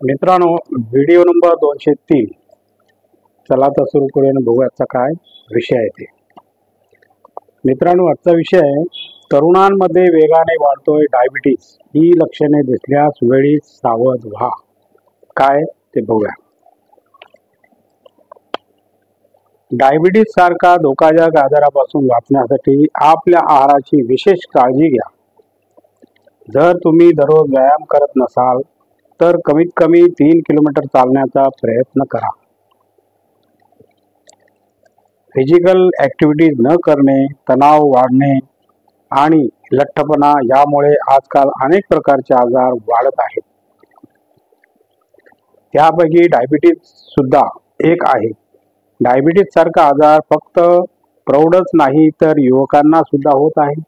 मित्रांनो, video number 203. चला तर सुरू करूया, बघू आजचा काय विषय आहे ते. मित्रांनो, आजचा विषय आहे तरुणांमध्ये वेगाने वाढतोय डायबिटीज. ही लक्षणे दिसल्यास वेळीच सावध व्हा. काय ते बघूया. डायबिटीज सारखा धोकादायक आजारापासून वाचण्यासाठी आपल्या आहाराची विशेष काळजी घ्या. जर तुम्ही दररोज व्यायाम करत नसाल तर कमीत कमी 3 किलोमीटर चालण्याचा प्रयत्न करा. फिजिकल ॲक्टिव्हिटीज न करणे, तणाव वाढणे आणि लठ्ठपणा यामुळे आजकाल अनेक प्रकारचे आजार वाढत आहेत. त्यापैकी डायबिटीज सुद्धा एक आहे. डायबिटीज सारखा आजार फक्त प्रौढच नाही तर युवकांना सुद्धा होत आहे.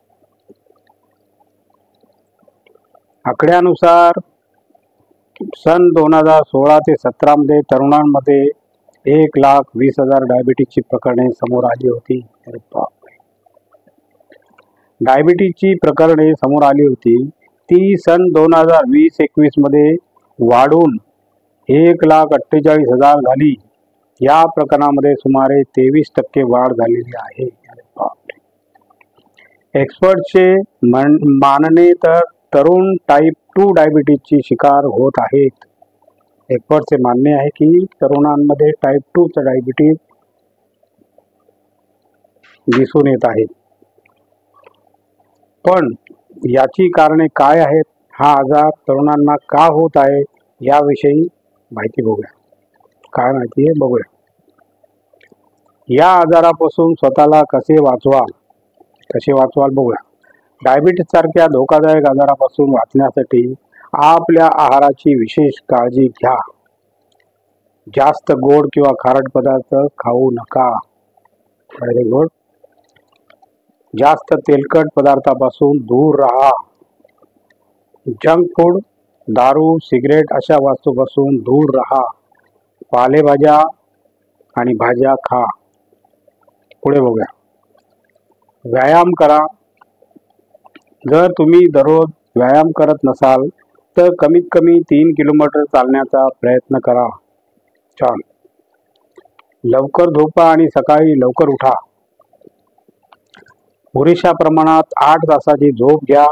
आकड्यानुसार सन 2016 ते 17 मध्ये तरुणांमध्ये 1,20,000 डायबिटीजची प्रकरणे समोर आली होती. डायबिटीजची प्रकरणे समोर आली होती ती सन 2020-21 मध्ये वाढून 1,48,000 झाली. या प्रकरणामध्ये सुमारे 23% वाढ झालेली आहे. एक्सपर्टचे मानणे तर तरुण टाईप 2 डायबिटीजची शिकार होत आहेत. एक्सपर्टचे मानणे आहे की तरुणांमध्ये टाईप 2 डायबिटीज दिसून येत आहे. पण याची कारणे काय आहेत, हा आजार तरुणांना का होत आहे याविषयी माहिती बघूया. काय माहिती आहे बघूया. या आजारापासून स्वतःला कसे वाचवाल बघूया. डायबिटीज सारख्या धोकादायक आजारापासून वाचण्यासाठी आपल्या आहाराची विशेष काळजी घ्या. जास्त गोड किंवा खारट पदार्थ खाऊ नका. Very good. जास्त तेलकट पदार्थापासून दूर राहा. जंक फूड, दारू, सिगरेट अशा वस्तूपासून दूर राहा. पालेभाज्या आणि भाज्या खा. पुढे बघूया. व्यायाम करा. जर तुम्ही दररोज व्यायाम करत नसाल तर कमीत कमी 3 किलोमीटर चालण्याचा प्रयत्न करा. छान. लवकर झोपा आणि सकाळी लवकर उठा. पुरेशा प्रमाणात 8 तासाची झोप घ्या.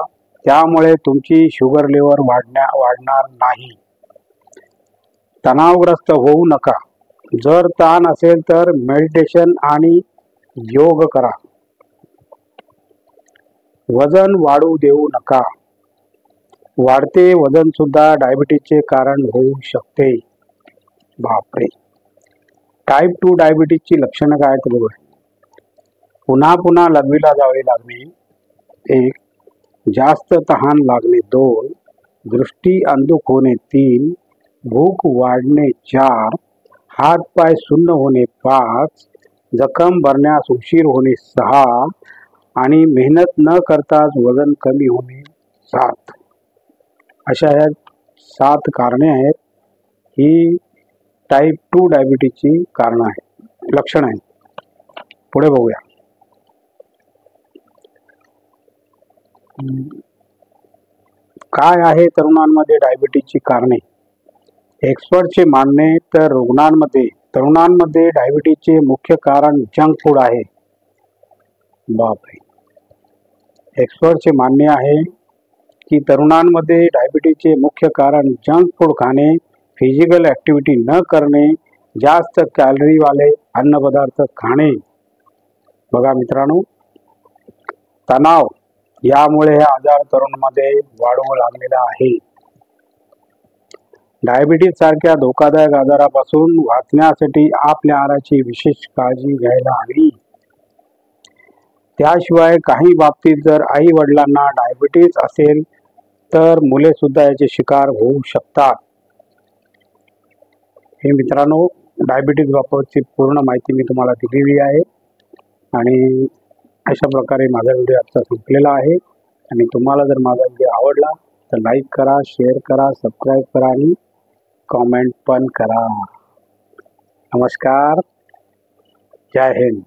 त्यामुळे तुमची शुगर लेवल वाढणार नाही. तणावग्रस्त होऊ नका. जर ताण असेल तर मेडिटेशन आणि योग करा. वजन वाढू देऊ नका. वाढते वजन सुद्धा डायबिटीजचे कारण होऊ शकते. बापरे. टाईप 2 डायबिटीजची लक्षणं काय आहेत बघूया. पुन्हा पुन्हा लघवीला जावे लागणे 1, जास्त तहान लागणे 2, दृष्टी अंधुक होणे 3, भूक वाढणे 4, हात पाय सुन्न होणे 5, जखम भरण्यास उशीर होणे 6 आणि मेहनत न करताच वजन कमी होणे 7. अशा ह्या 7 कारणे आहेत. ही टाईप 2 डायबिटीजची कारणं आहेत, लक्षणं आहेत. पुढे बघूया. काय आहे तरुणांमध्ये डायबिटीजची कारणे. एक्सपर्टचे मानणे तर तरुणांमध्ये डायबिटीजचे मुख्य कारण जंक फूड आहे. बापरे. एक्सपर्टचे मानणे आहे की तरुणांमध्ये डायबिटीजचे मुख्य कारण जंक फूड खाणे, फिजिकल ॲक्टिव्हिटी न करणे, जास्त कॅलरीवाले अन्नपदार्थ खाणे. बघा मित्रांनो, तणाव यामुळे हे आजार तरुणांमध्ये वाढू लागलेला आहे. डायबिटीज सारख्या धोकादायक आजारापासून वाचण्यासाठी आपल्या आहाराची विशेष काळजी घ्यायला हवी. त्याशिवाय काही बाबतीत जर आई वडिलांना डायबिटीज असेल तर मुले सुद्धा याचे शिकार होऊ शकतात. हे मित्रांनो, डायबिटीज बाबतची पूर्ण माहिती मी तुम्हाला दिलेली आहे आणि अशा प्रकारे माझा व्हिडिओ आजचा संपलेला आहे. आणि तुम्हाला जर माझा व्हिडिओ आवडला तर लाईक करा, शेअर करा, सबस्क्राईब करा आणि कमेंट पण करा. नमस्कार. जय हिंद.